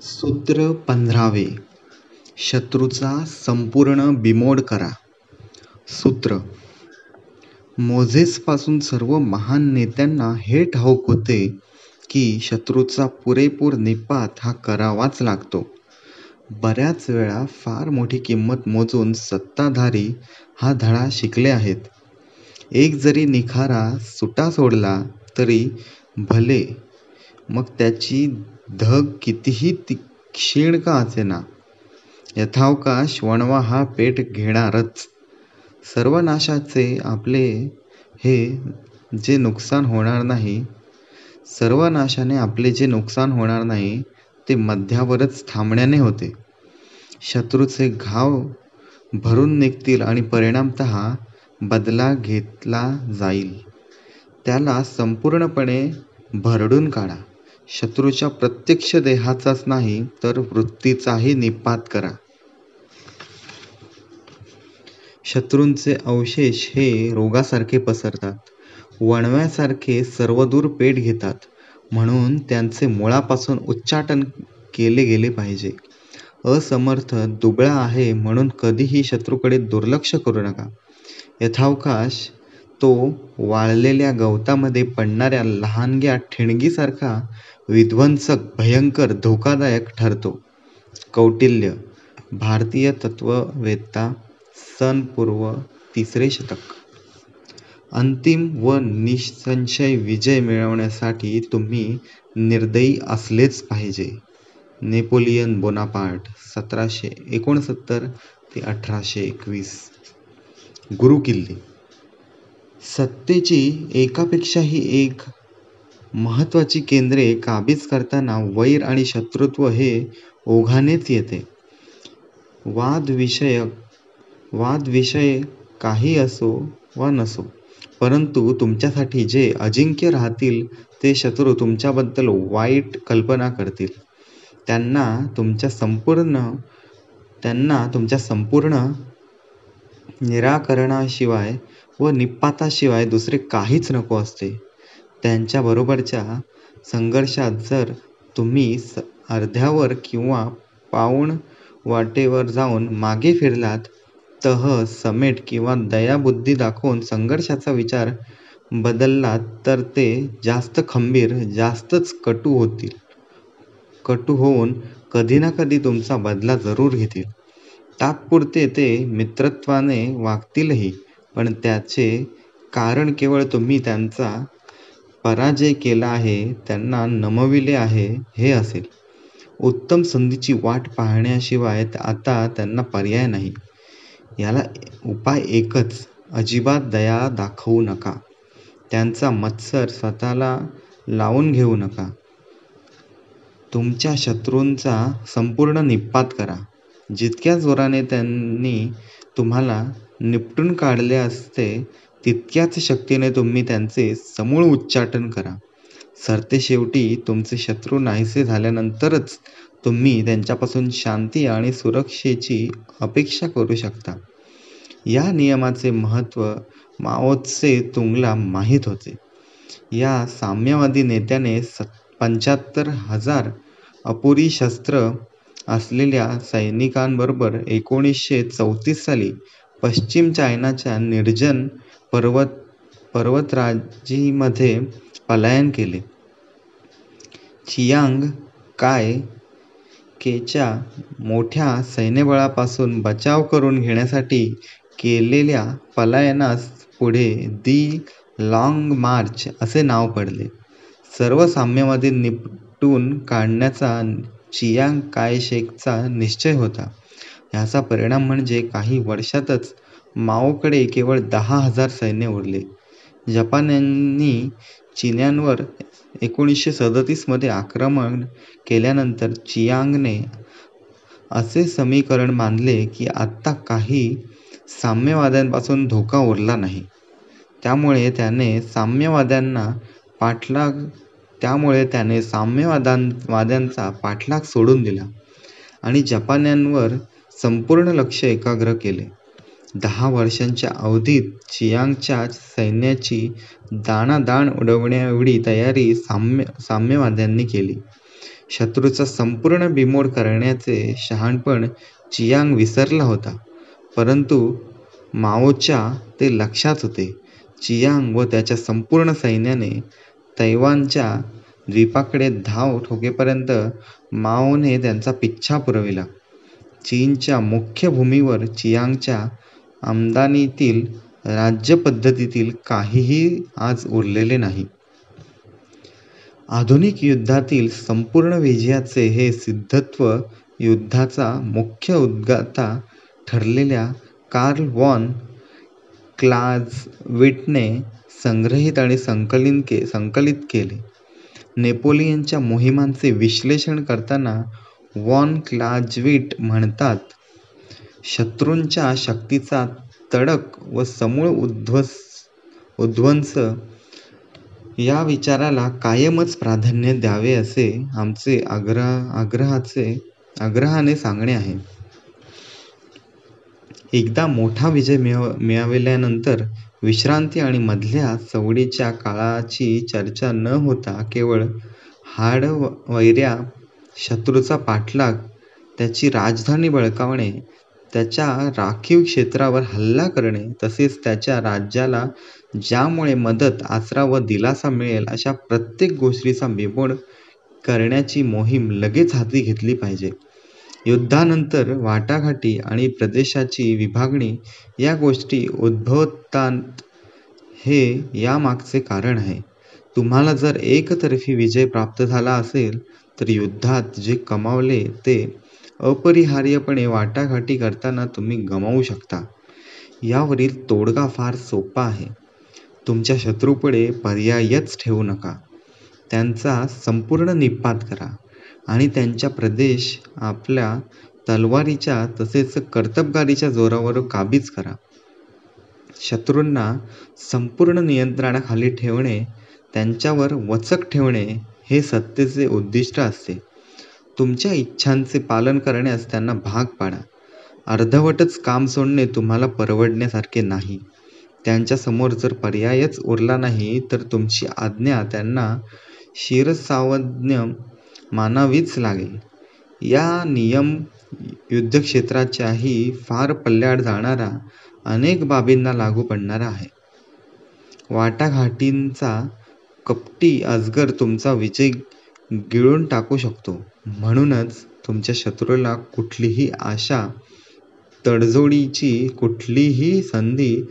सूत्र 15वे. शत्रूचा संपूर्ण बिमोड करा. सूत्र. मोझेसपासून सर्व महान नेत्यांना हे ठाऊक होते की शत्रूचा पुरेपूर निपात हा करावाच लागतो. बऱ्याच वेळा फार मोठी किंमत मोजून सत्ताधारी हा धडा शिकले आहेत. एक जरी निखारा सुटा सोडला तरी भले मग त्याची धग कितीही तीक्ष्ण का असेना, यथावकाश वणवा हा पेट घेणारच. सर्वनाशाचे आपले हे जे नुकसान होणार नाही सर्वनाशाने आपले जे नुकसान होणार नाही ते मध्यावरच थांबण्याने होते. शत्रूचे घाव भरून निघतील आणि परिणामतः बदला घेतला जाईल. त्याला संपूर्णपणे भरडून काढा. शत्रूच्या प्रत्यक्ष देहाचाच नाही तर वृत्तीचाही निपात करा. शत्रूंचे अवशेष हे रोगासारखे पसरतात, वणव्यासारखे सर्वदूर पेट घेतात. म्हणून त्यांचे मुळापासून उच्चाटन केले गेले पाहिजे. असमर्थ, दुबळा आहे म्हणून कधीही शत्रूकडे दुर्लक्ष करू नका. यथावकाश तो वाळलेल्या गवतामध्ये पडणाऱ्या लहानग्या ठिणगीसारखा विध्वंसक, भयंकर, धोकादायक ठरतो. कौटिल्य, भारतीय तत्त्ववेत्ता, सन पूर्व 3रे शतक. अंतिम व निःसंशय विजय मिळवण्यासाठी तुम्ही निर्दयी असलेच पाहिजे. नेपोलियन बोनापार्ट, 1769 ते 1821. गुरुकिल्ली. सत्तेची एकापेक्षाही एक महत्त्वाची केंद्रे काबीज करताना वैर आणि शत्रुत्व हे ओघानेच येते. वादविषय काही असो वा नसो, परंतु तुमच्यासाठी जे अजिंक्य राहतील ते शत्रू तुमच्याबद्दल वाईट कल्पना करतील. त्यांना तुमच्या संपूर्ण निराकरणाशिवाय व निपाताशिवाय दुसरे काहीच नको असते. त्यांच्याबरोबरच्या संघर्षात जर तुम्ही अर्ध्यावर किंवा पाऊण वाटेवर जाऊन मागे फिरलात, तह, समेट किंवा दयाबुद्धी दाखवून संघर्षाचा विचार बदललात तर ते जास्त खंबीर, जास्तच कटू होऊन कधी ना कधी तुमचा बदला जरूर घेतील. तात्पुरते ते मित्रत्वाने वागतीलही, पण त्याचे कारण केवळ तुम्ही त्यांचा पराजय केला आहे, त्यांना नमविले आहे हे असेल. उत्तम संधीची वाट पाहण्याशिवाय आता त्यांना पर्याय नाही. याला उपाय एकच, अजिबात दया दाखवू नका. त्यांचा मत्सर स्वतःला लावून घेऊ नका. तुमच्या शत्रूंचा संपूर्ण निपात करा. जितक्या जोराने त्यांनी तुम्हाला निपटून काढले असते तितक्याच शक्तीने तुम्ही त्यांचे समूळ उच्चाटन करा. सरतेशेवटी तुमचे शत्रू नाहीसे झाल्यानंतरच तुम्ही त्यांच्यापासून शांती आणि सुरक्षेची अपेक्षा करू शकता. या नियमाचे महत्त्व माओ त्से तुंगला माहीत होते. या साम्यवादी नेत्याने 75,000 अपुरी शस्त्र असलेल्या सैनिकांबरोबर 1934 साली पश्चिम चायनाच्या निर्जन पर्वतराजीमध्ये पलायन केले. चियांग काय केच्या मोठ्या सैन्यबळापासून बचाव करून घेण्यासाठी केलेल्या पलायनास पुढे दी लाँग मार्च असे नाव पडले. सर्व साम्यवादी निपटून काढण्याचा चियांग काय-शेकचा निश्चय होता. ह्याचा परिणाम म्हणजे काही वर्षातच माओकडे केवळ 10,000 सैन्य उरले. जपान्यांनी चीन्यांवर 1937 मध्ये आक्रमण केल्यानंतर चियांगने असे समीकरण बांधले की आता काही साम्यवाद्यांपासून धोका उरला नाही. त्यामुळे त्याने साम्यवाद्यांचा पाठलाग सोडून दिला आणि जपान्यांवर संपूर्ण लक्ष एकाग्र केले. 10 वर्षांच्या अवधीत चियांगच्या सैन्याची दाणादाण उडवण्याएवढी तयारी साम्यवाद्यांनी केली. शत्रूचा संपूर्ण बिमोड करण्याचे शहाणपण चियांग विसरला होता, परंतु माओच्या ते लक्षात होते. चियांग व त्याच्या संपूर्ण सैन्याने तैवानच्या द्वीपाकडे धाव ठोकेपर्यंत माओने त्यांचा पिच्छा पुरविला. चीनच्या मुख्य भूमीवर चियांगच्या आमदानीतील राज्यपद्धतीतील काहीही आज उरलेले नाही. आधुनिक युद्धातील संपूर्ण विजयाचे हे सिद्धत्व युद्धाचा मुख्य उद्गाता ठरलेल्या कार्ल वॉन क्लाझविटने संग्रहित आणि संकलित केले. नेपोलियनच्या मोहिमांचे विश्लेषण करताना वॉन क्लाझविट म्हणतात, शत्रूंच्या शक्तीचा तडक व समूळ उध्वंस या विचाराला कायमच प्राधान्य द्यावे असे आमचे आग्रहाने सांगणे आहे. एकदा मोठा विजय मिळविल्यानंतर विश्रांती आणि मधल्या सवडीच्या काळाची चर्चा न होता केवळ हाडवैऱ्या शत्रूचा पाठलाग, त्याची राजधानी बळकावणे, त्याच्या राखीव क्षेत्रावर हल्ला करणे, तसेच त्याच्या राज्याला ज्यामुळे मदत, आसरा व दिलासा मिळेल अशा प्रत्येक गोष्टीचा बिमोड करण्याची मोहीम लगेच हाती घेतली पाहिजे. युद्धानंतर वाटाघाटी आणि प्रदेशाची विभागणी या गोष्टी उद्भवतात हे यामागचे कारण आहे. तुम्हाला जर एकतर्फी विजय प्राप्त झाला असेल तर युद्धात जे कमावले ते अपरिहार्यपणे वाटाघाटी करताना तुम्ही गमावू शकता. यावरील तोडगा फार सोपा आहे. तुमच्या शत्रूपुढे पर्यायच ठेवू नका. त्यांचा संपूर्ण निःपात करा आणि त्यांचा प्रदेश आपल्या तलवारीच्या तसेच कर्तबगारीच्या जोरावर काबीज करा. शत्रूंना संपूर्ण नियंत्रणाखाली ठेवणे, त्यांच्यावर वचक ठेवणे हे सत्तेचे उद्दिष्ट असते. तुमच्या इच्छांचे पालन करण्यास त्यांना भाग पाडा. अर्धवटच काम सोडणे तुम्हाला परवडण्यासारखे नाही. त्यांच्यासमोर जर पर्यायच उरला नाही तर तुमची आज्ञा त्यांना शिरसावज्ञ मानावीच लागेल. या नियम युद्धक्षेत्राच्याही फार पल्ल्याड जाणारा, अनेक बाबींना लागू पडणारा आहे. वाटाघाटींचा कपटी अजगर तुमचा विजय गिळून टाकू शकतो. म्हणूनच तुमच्या शत्रूला कुठलीही आशा, तडजोडीची कुठलीही संधी,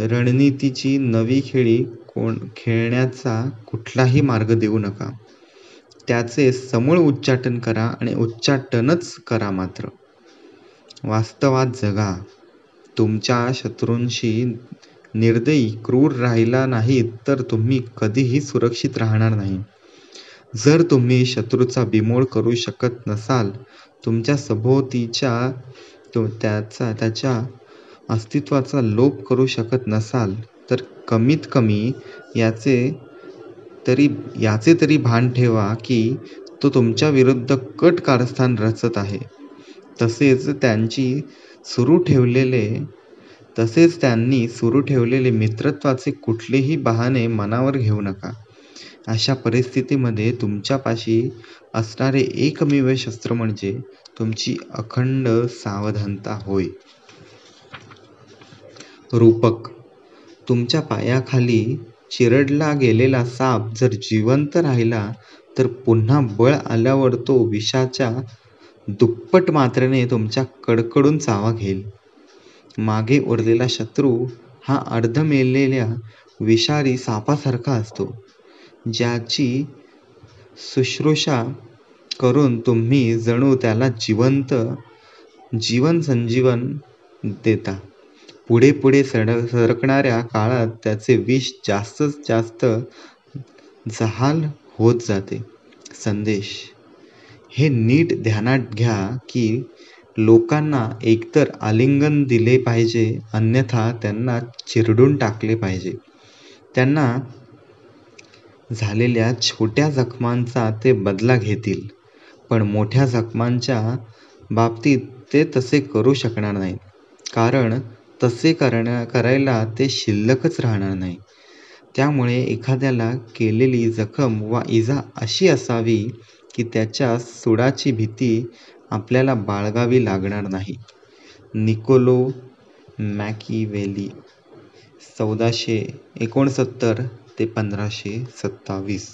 रणनीतीची नवी खेळी खेळण्याचा कुठलाही मार्ग देऊ नका. त्याचे समूळ उच्चाटन करा आणि उच्चाटनच करा मात्र. वास्तवात जगा. तुमच्या शत्रूंशी निर्दयी, क्रूर राहिला नाहीत तर तुम्ही कधीही सुरक्षित राहणार नाही. जर तुम्ही शत्रूचा बिमोड करू शकत नसाल, तुमच्या सभोवतीच्या त्याच्या अस्तित्वाचा लोप करू शकत नसाल, तर कमीत कमी याचे तरी भान ठेवा की तो तुमच्या विरुद्ध कट कारस्थान रचत आहे. तसेच त्यांनी सुरू ठेवलेले मित्रत्वाचे कुठलेही बहाणे मनावर घेऊ नका. अशा परिस्थितीमध्ये तुमच्यापाशी असणारे एकमेव शस्त्र म्हणजे तुमची अखंड सावधानता होय. रूपक. तुमच्या पायाखाली चिरडला गेलेला साप जर जिवंत राहिला तर पुन्हा बळ आल्यावर तो विषाच्या दुप्पट मात्रेने तुमच्या कडकडून चावा घेईल. मागे उरलेला शत्रू हा अर्धमेलेल्या विषारी सापासारखा असतो, ज्याची शुश्रूषा करून तुम्ही जणू त्याला जीवन संजीवन देता. पुढे पुढे सरकणाऱ्या काळात त्याचे विष जास्तच जास्त जहाल होत जाते. संदेश. हे नीट ध्यानात घ्या की लोकांना एकतर आलिंगन दिले पाहिजे, अन्यथा त्यांना चिरडून टाकले पाहिजे. त्यांना झालेल्या छोट्या जखमांचा ते बदला घेतील, पण मोठ्या जखमांच्या बाबतीत ते तसे करू शकणार नाहीत, कारण तसे करायला ते शिल्लकच राहणार नाही. त्यामुळे एखाद्याला केलेली जखम वा इजा अशी असावी की त्याच्या सुडाची भीती आपल्याला बाळगावी लागणार नाही. निकोलो मॅकिवेली 1469 ते 1527